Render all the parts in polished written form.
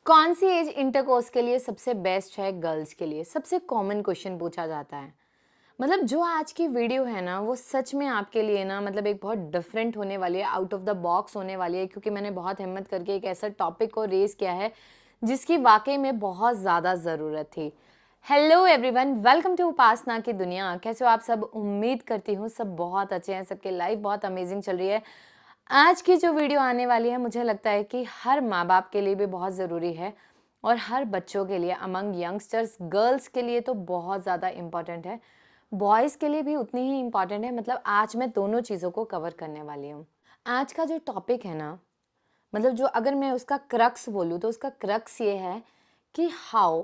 कौन सी as intercourse के लिए सबसे बेस्ट है गर्ल्स के लिए? सबसे कॉमन क्वेश्चन पूछा जाता है। मतलब जो आज की वीडियो है ना, वो सच में आपके लिए ना मतलब एक बहुत डिफरेंट होने वाली है, आउट ऑफ द बॉक्स होने वाली है, क्योंकि मैंने बहुत हिम्मत करके एक ऐसा टॉपिक को रेज़ किया है, जिसकी वाक़ई में बहुत ज़्यादा ज़रूरत थी। हेलो एवरीवन, वेलकम टू उपासना की दुनिया। कैसे हो आप सब? उम्मीद करती हूँ सब बहुत अच्छे हैं, सबकी लाइफ बहुत अमेजिंग चल रही है। आज की जो वीडियो आने वाली है, मुझे लगता है कि हर माँ-बाप के लिए भी बहुत ज़रूरी है और हर बच्चों के लिए, अमंग यंगस्टर्स, गर्ल्स के लिए तो बहुत ज़्यादा इम्पोर्टेंट है। बॉयज़ के लिए भी उतनी ही इम्पोर्टेंट है। मतलब आज मैं दोनों चीज़ों को कवर करने वाली हूँ। आज का जो टॉपिक है ना, मतलब जो अगर मैं उसका क्रक्स बोलूँ तो उसका क्रक्स ये है कि how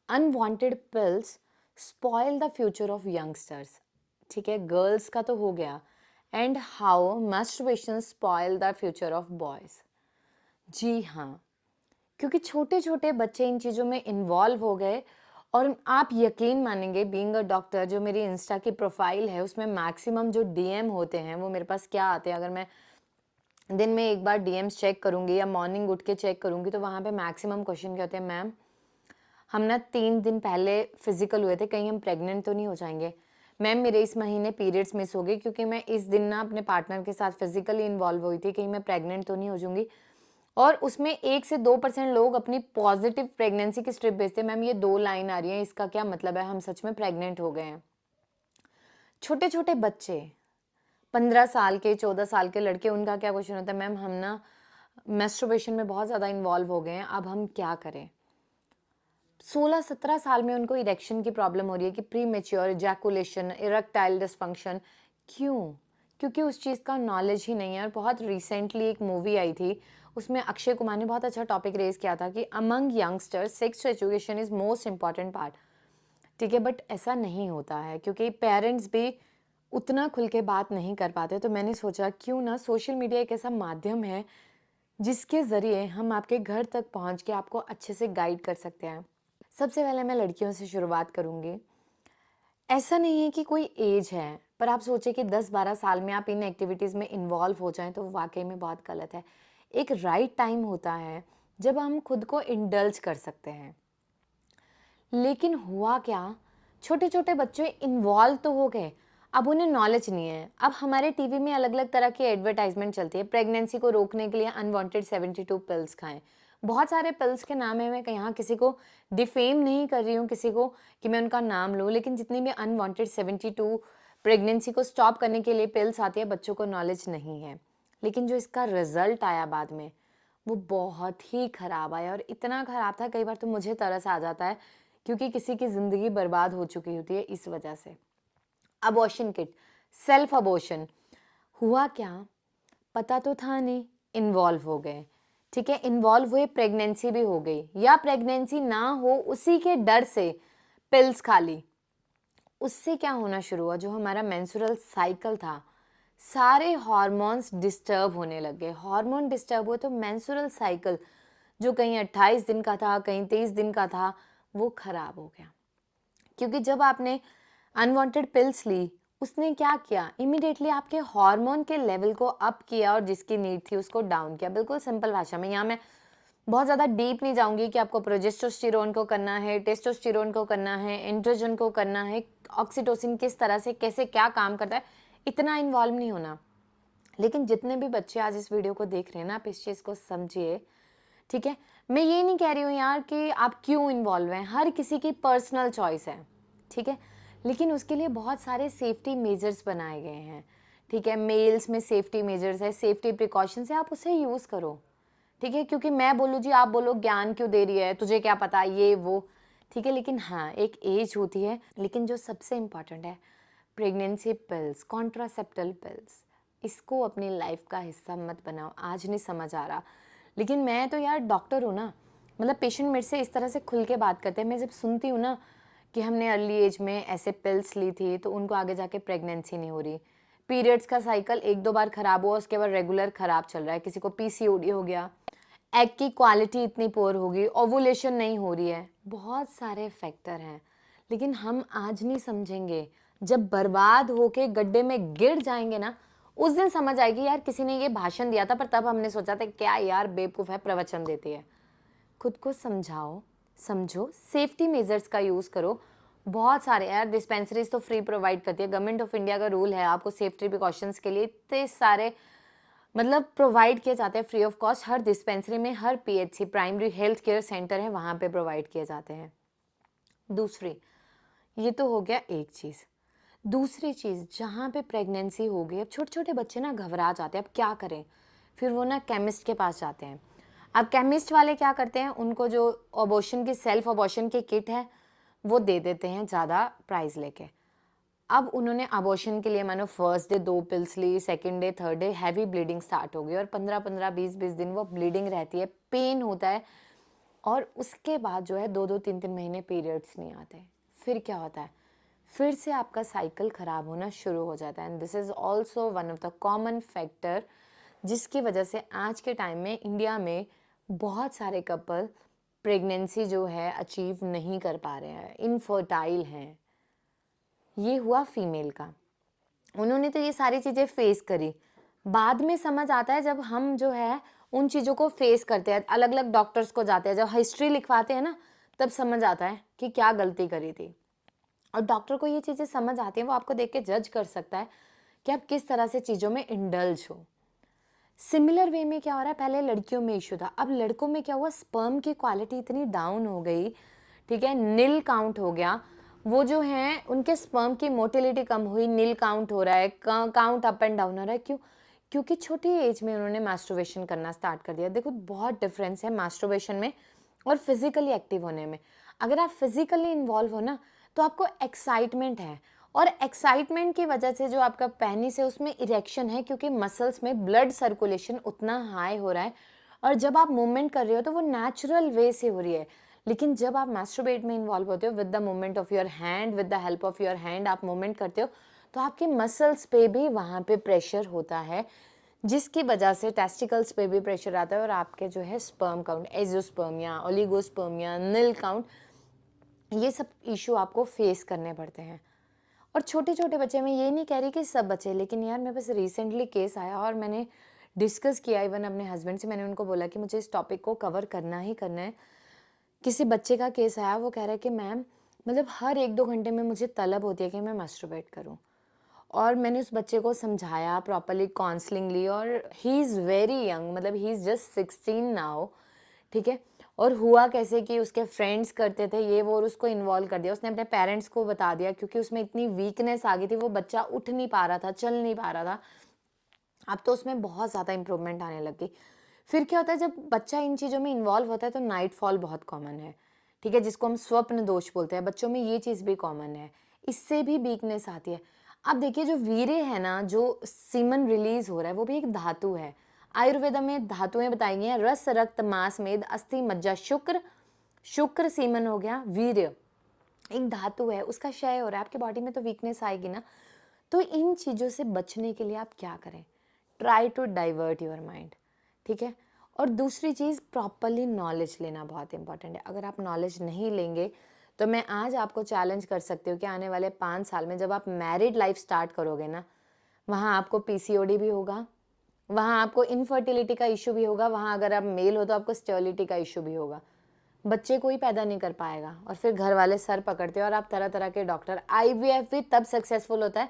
unwanted pills spoil the future of youngsters. ठीक है, गर्ल्स का तो हो गया। And how masturbation spoil the future of boys. जी हाँ, क्योंकि छोटे-छोटे बच्चे इन चीज़ों में इन्वॉल्व हो गए और आप यकीन मानेंगे, बीइंग अ डॉक्टर, जो मेरी इंस्टा की प्रोफाइल है उसमें मैक्सिमम जो डीएम होते हैं वो मेरे पास क्या आते हैं, अगर मैं दिन में एक बार डीएम्स चेक करूँगी या मॉर्निंग उठ के चेक करूँगी तो वहाँ पे मैक्सिमम क्वेश्चन क्या होते हैं, मैम हम ना 3 दिन पहले फिजिकल हुए थे, कहीं हम प्रेग्नेंट तो नहीं हो जाएँगे? मैम मेरे इस महीने पीरियड्स मिस हो गए क्योंकि मैं इस दिन ना अपने पार्टनर के साथ फिजिकली इन्वॉल्व हुई थी, कहीं मैं प्रेग्नेंट तो नहीं हो जाऊँगी? और उसमें 1 से 2% लोग अपनी पॉजिटिव प्रेगनेंसी की स्ट्रिप भेजते हैं, मैम ये 2 लाइन आ रही है, इसका क्या मतलब है? हम सच में प्रेग्नेंट हो गए हैं। छोटे-छोटे बच्चे, 15 साल के, 14 साल के लड़के, उनका क्या क्वेश्चन होता है, मैम हम ना मैस्टरबेशन में बहुत ज़्यादा इन्वॉल्व हो गए हैं, अब हम क्या करें? 16-17 साल में उनको इरेक्शन की प्रॉब्लम हो रही है कि प्रीमेच्योर इजैकुलेशन, इरेक्टाइल डिस्फंक्शन। क्यों? क्योंकि उस चीज़ का नॉलेज ही नहीं है। और बहुत रिसेंटली एक मूवी आई थी, उसमें अक्षय कुमार ने बहुत अच्छा टॉपिक रेज़ किया था कि among youngsters sex education is most important part. ठीक है, बट ऐसा नहीं होता है क्योंकि पेरेंट्स भी उतना खुल के बात नहीं कर पाते। तो मैंने सोचा क्यों ना सोशल मीडिया एक ऐसा माध्यम है, जिसके ज़रिए हम आपके घर तक पहुँच के आपको अच्छे से गाइड कर सकते हैं। सबसे पहले मैं लड़कियों से शुरुआत करूँगी। ऐसा नहीं है कि कोई एज है, पर आप सोचिए कि 10-12 साल में आप इन एक्टिविटीज़ में इन्वॉल्व हो जाएँ तो वाक़ई में बहुत गलत है। एक राइट टाइम होता है जब हम खुद को इंडल्ज कर सकते हैं। लेकिन हुआ क्या, छोटे-छोटे बच्चे इन्वॉल्व तो हो गए, अब उन्हें नॉलेज नहीं है। अब हमारे टीवी में अलग-अलग तरह की एडवर्टाइज़मेंट चलती है, प्रेगनेंसी को रोकने के लिए अनवांटेड 72 पिल्स खाएँ। बहुत सारे पिल्स के नाम है, मैं यहाँ किसी को डिफेम नहीं कर रही हूँ, किसी को कि मैं उनका नाम लूँ, लेकिन जितनी भी अनवांटेड 72 प्रेगनेंसी को स्टॉप करने के लिए पिल्स आती है, बच्चों को नॉलेज नहीं है। लेकिन जो इसका रिज़ल्ट आया बाद में, वो बहुत ही खराब आया और इतना खराब था, कई बार तो मुझे तरस आ जाता है क्योंकि किसी की ज़िंदगी बर्बाद हो चुकी होती है इस वजह से। Abortion kit, self abortion. हुआ क्या, पता तो था नहीं, इन्वॉल्व हो गए। ठीक है, इन्वॉल्व हुए, प्रेगनेंसी भी हो गई या प्रेगनेंसी ना हो उसी के डर से पिल्स खा ली। उससे क्या होना शुरू हुआ, जो हमारा मेंस्ट्रुअल साइकिल था, सारे हार्मोन्स डिस्टर्ब होने लग गए। हार्मोन डिस्टर्ब हुए तो मेंस्ट्रुअल साइकिल जो कहीं 28 दिन का था, कहीं 23 दिन का था, वो खराब हो गया। क्योंकि जब आपने अनवांटेड पिल्स ली, उसने क्या किया, इमीडिएटली आपके हार्मोन के लेवल को अप किया और जिसकी नीड थी उसको डाउन किया। बिल्कुल सिंपल भाषा में, यहाँ मैं बहुत ज़्यादा डीप नहीं जाऊँगी कि आपको प्रोजेस्टेरोन को करना है, टेस्टोस्टेरोन को करना है, एंड्रोजन को करना है, ऑक्सीटोसिन किस तरह से कैसे क्या काम करता है, इतना इन्वॉल्व नहीं होना। लेकिन जितने भी बच्चे आज इस वीडियो को देख रहे हैं ना, आप इस चीज़ को समझिए। ठीक है, मैं ये नहीं कह रही हूँ यार कि आप क्यों इन्वॉल्व हैं, हर किसी की पर्सनल चॉइस है। ठीक है, लेकिन उसके लिए बहुत सारे सेफ्टी मेजर्स बनाए गए हैं। ठीक है, मेल्स में सेफ्टी मेजर्स है, सेफ्टी प्रिकॉशंस है, आप उसे यूज़ करो। ठीक है, क्योंकि मैं बोलूँ जी, आप बोलो ज्ञान क्यों दे रही है, तुझे क्या पता, ये वो। ठीक है, लेकिन हाँ, एक एज होती है। लेकिन जो सबसे इम्पॉर्टेंट है, प्रेगनेंसी पिल्स, कॉन्ट्रासेप्टल पिल्स, इसको अपनी लाइफ का हिस्सा मत बनाओ। आज नहीं समझ आ रहा, लेकिन मैं तो यार डॉक्टर हूँ ना, मतलब पेशेंट मेरे से इस तरह से खुल के बात करते हैं, मैं जब सुनती हूँ ना कि हमने अर्ली एज में ऐसे पिल्स ली थी तो उनको आगे जाके प्रेगनेंसी नहीं हो रही, पीरियड्स का साइकिल 1-2 बार खराब हुआ, उसके बाद रेगुलर खराब चल रहा है, किसी को पीसीओडी हो गया, एग की क्वालिटी इतनी पुअर होगी, ओवुलेशन नहीं हो रही है, बहुत सारे फैक्टर हैं। लेकिन हम आज नहीं समझेंगे, जब बर्बाद होके गड्ढे में गिर जाएंगे ना, उस दिन समझ आएगी यार किसी ने ये भाषण दिया था, पर तब हमने सोचा था क्या यार बेवकूफ़ है, प्रवचन देती है। खुद को समझाओ, समझो, सेफ्टी मेजर्स का यूज़ करो। बहुत सारे यार डिस्पेंसरीज तो फ्री प्रोवाइड करती है, गवर्नमेंट ऑफ इंडिया का रूल है, आपको सेफ्टी प्रिकॉशंस के लिए इतने सारे मतलब प्रोवाइड किए जाते हैं फ्री ऑफ कॉस्ट। हर डिस्पेंसरी में, हर PHC primary health care centre है, वहाँ पे प्रोवाइड किए जाते हैं। दूसरी, ये तो हो गया एक चीज़। दूसरी चीज़, जहाँ पे प्रेगनेंसी हो गई, अब छोटे छोटे बच्चे ना घबरा जाते हैं, अब क्या करें, फिर वो ना केमिस्ट के पास जाते हैं। अब केमिस्ट वाले क्या करते हैं, उनको जो अबॉर्शन की, सेल्फ अबॉर्शन की किट है वो दे देते हैं ज़्यादा प्राइस लेके। अब उन्होंने अबॉर्शन के लिए मानो फर्स्ट डे 2 पिल्स ली, second day, third day heavy bleeding start हो गई और 15-15, 20-20 दिन वो ब्लीडिंग रहती है, पेन होता है और उसके बाद जो है 2-2, 3-3 महीने पीरियड्स नहीं आते। फिर क्या होता है, फिर से आपका साइकिल ख़राब होना शुरू हो जाता है। And this is also one of the common factor जिसकी वजह से आज के टाइम में इंडिया में बहुत सारे कपल प्रेगनेंसी जो है अचीव नहीं कर पा रहे हैं, इनफर्टाइल हैं। ये हुआ फीमेल का। उन्होंने तो ये सारी चीज़ें फेस करी। बाद में समझ आता है जब हम जो है उन चीज़ों को फेस करते हैं, अलग अलग डॉक्टर्स को जाते हैं, जब हिस्ट्री लिखवाते हैं ना, तब समझ आता है कि क्या गलती करी थी। और डॉक्टर को ये चीज़ें समझ आती हैं, वो आपको देख के जज कर सकता है कि आप किस तरह से चीज़ों में इंडल्ज हो। सिमिलर वे में क्या हो रहा है, पहले लड़कियों में इशू था, अब लड़कों में क्या हुआ, स्पर्म की क्वालिटी इतनी डाउन हो गई, ठीक है, नील काउंट हो गया। वो जो हैं उनके स्पर्म की मोटिलिटी कम हुई, नील काउंट हो रहा है, काउंट अप एंड डाउन हो रहा है। क्यों? क्योंकि छोटी एज में उन्होंने मास्टरबेशन करना स्टार्ट कर दिया। देखो बहुत डिफरेंस है मास्टरबेशन में और फिजिकली एक्टिव होने में। अगर आप फिजिकली इन्वॉल्व हो ना, तो आपको एक्साइटमेंट है और एक्साइटमेंट की वजह से जो आपका पेनिस है उसमें इरेक्शन है, क्योंकि मसल्स में ब्लड सर्कुलेशन उतना हाई हो रहा है और जब आप मूवमेंट कर रहे हो तो वो नेचुरल वे से हो रही है। लेकिन जब आप मास्टरबेट में इन्वॉल्व होते हो, with the movement of your hand, with the help of your hand आप मूवमेंट करते हो, तो आपके मसल्स पे भी वहाँ पे प्रेशर होता है, जिसकी वजह से टेस्टिकल्स पे भी प्रेशर आता है और आपके जो है स्पर्म काउंट, एजियोस्पर्म या ओलिगोस्पर्म या नील काउंट, ये सब इशू आपको फेस करने पड़ते हैं। और छोटे छोटे बच्चे, मैं ये नहीं कह रही कि सब बच्चे, लेकिन यार मेरे पास रिसेंटली केस आया और मैंने डिस्कस किया इवन अपने हस्बैंड से, मैंने उनको बोला कि मुझे इस टॉपिक को कवर करना ही करना है। किसी बच्चे का केस आया, वो कह रहा है कि मैम मतलब हर 1-2 घंटे में मुझे तलब होती है कि मैं मास्टरबेट करूं। और मैंने उस बच्चे को समझाया, प्रॉपर्ली काउंसलिंग ली और ही इज़ वेरी यंग, मतलब ही इज़ जस्ट 16 नाउ, ठीक है। और हुआ कैसे कि उसके फ्रेंड्स करते थे ये वो और उसको इन्वॉल्व कर दिया, उसने अपने पेरेंट्स को बता दिया, क्योंकि उसमें इतनी वीकनेस आ गई थी, वो बच्चा उठ नहीं पा रहा था, चल नहीं पा रहा था। अब तो उसमें बहुत ज़्यादा इंप्रूवमेंट आने लग गई। फिर क्या होता है, जब बच्चा इन चीज़ों में इन्वॉल्व होता है तो नाइट फॉल बहुत कॉमन है, ठीक है, जिसको हम स्वप्न दोष बोलते हैं, बच्चों में ये चीज़ भी कॉमन है, इससे भी वीकनेस आती है। अब देखिए जो वीर्य है ना, जो सीमन रिलीज हो रहा है, वो भी एक धातु है। आयुर्वेदा में धातुएं बताई गई हैं, रस, रक्त, मांस, मेद, अस्थि, मज्जा, शुक्र। शुक्र सीमन हो गया, वीर्य एक धातु है, उसका क्षय हो रहा है, आपकी बॉडी में तो वीकनेस आएगी ना। तो इन चीज़ों से बचने के लिए आप क्या करें, try to divert your mind, ठीक है। और दूसरी चीज़, प्रॉपरली नॉलेज लेना बहुत इंपॉर्टेंट है। अगर आप नॉलेज नहीं लेंगे तो मैं आज आपको चैलेंज कर सकती हूँ कि आने वाले 5 साल में जब आप मैरिड लाइफ स्टार्ट करोगे ना, वहाँ आपको पीसीओडी भी होगा, वहाँ आपको इनफर्टिलिटी का इशू भी होगा, वहाँ अगर आप मेल हो तो आपको स्टेरिलिटी का इशू भी होगा, बच्चे कोई पैदा नहीं कर पाएगा और फिर घर वाले सर पकड़ते हैं और आप तरह तरह के डॉक्टर। आईवीएफ भी तब सक्सेसफुल होता है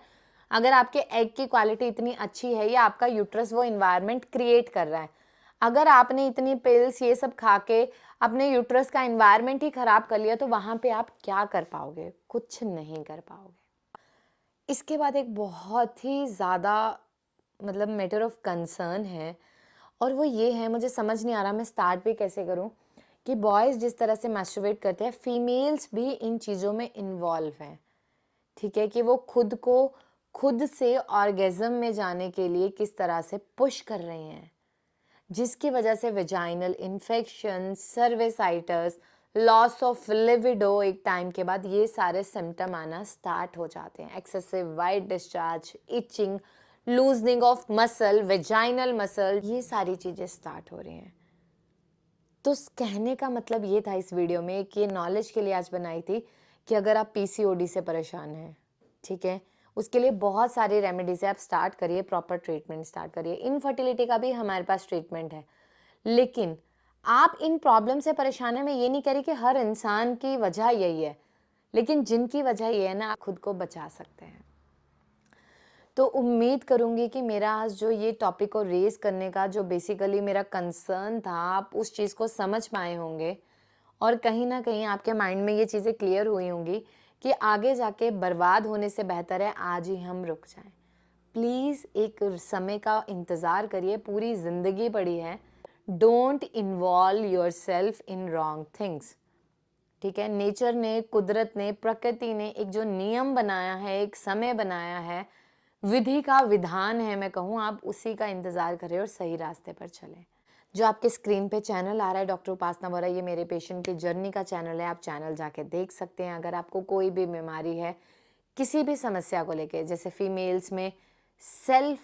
अगर आपके एग की क्वालिटी इतनी अच्छी है या आपका यूट्रस वो इन्वायरमेंट क्रिएट कर रहा है। अगर आपने इतनी पिल्स ये सब खा के अपने यूट्रस का इन्वायरमेंट ही खराब कर लिया तो वहाँ पे आप क्या कर पाओगे, कुछ नहीं कर पाओगे। इसके बाद एक बहुत ही ज़्यादा मतलब मैटर ऑफ कंसर्न है और वो ये है, मुझे समझ नहीं आ रहा मैं स्टार्ट भी कैसे करूं, कि बॉयज़ जिस तरह से मैस्टरबेट करते हैं, फीमेल्स भी इन चीज़ों में इन्वॉल्व हैं, ठीक है, कि वो खुद को खुद से ऑर्गेज़म में जाने के लिए किस तरह से पुश कर रही हैं, जिसकी वजह से vaginal infection, cervicitis, loss of libido, एक टाइम के बाद ये सारे सिम्टम आना स्टार्ट हो जाते हैं। Excessive white discharge, itching, loosening of muscle, vaginal muscle, ये सारी चीज़ें स्टार्ट हो रही हैं। तो कहने का मतलब ये था इस वीडियो में कि नॉलेज के लिए आज बनाई थी कि अगर आप पीसीओडी से परेशान हैं, ठीक है, उसके लिए बहुत सारी रेमेडीज है, आप स्टार्ट करिए, प्रॉपर ट्रीटमेंट स्टार्ट करिए। इनफर्टिलिटी का भी हमारे पास ट्रीटमेंट है, लेकिन आप इन प्रॉब्लम से परेशान हैं, मैं ये नहीं कह रही कि हर इंसान की वजह यही है, लेकिन जिनकी वजह ये है ना, आप खुद को बचा सकते हैं। तो उम्मीद करूँगी कि मेरा आज जो ये टॉपिक को रेज़ करने का जो बेसिकली मेरा कंसर्न था, आप उस चीज़ को समझ पाए होंगे और कहीं न कहीं आपके माइंड में ये चीज़ें क्लियर हुई होंगी कि आगे जाके बर्बाद होने से बेहतर है आज ही हम रुक जाएँ। प्लीज़ एक समय का इंतज़ार करिए, पूरी ज़िंदगी पड़ी है। Don't involve yourself in wrong things. ठीक है? नेचर ने, कुदरत ने, प्रकृति ने एक जो नियम बनाया है, एक समय बनाया है, विधि का विधान है मैं कहूँ, आप उसी का इंतज़ार करें और सही रास्ते पर चलें। जो आपके स्क्रीन पे चैनल आ रहा है डॉक्टर उपासना वोरा, ये मेरे पेशेंट की जर्नी का चैनल है, आप चैनल जाके देख सकते हैं। अगर आपको कोई भी बीमारी है, किसी भी समस्या को लेके, जैसे फीमेल्स में सेल्फ,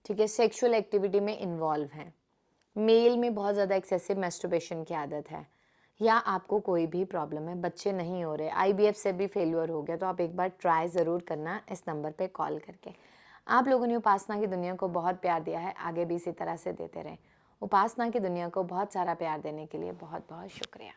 ठीक है, सेक्सुअल एक्टिविटी में इन्वॉल्व हैं, मेल में बहुत ज़्यादा एक्सेसिव मैस्टरबेशन की आदत है, या आपको कोई भी प्रॉब्लम है, बच्चे नहीं हो रहे, आईवीएफ से भी फेल्योर हो गया, तो आप एक बार ट्राई ज़रूर करना इस नंबर पे कॉल करके। आप लोगों ने उपासना की दुनिया को बहुत प्यार दिया है, आगे भी इसी तरह से देते रहें। उपासना की दुनिया को बहुत सारा प्यार देने के लिए बहुत बहुत शुक्रिया।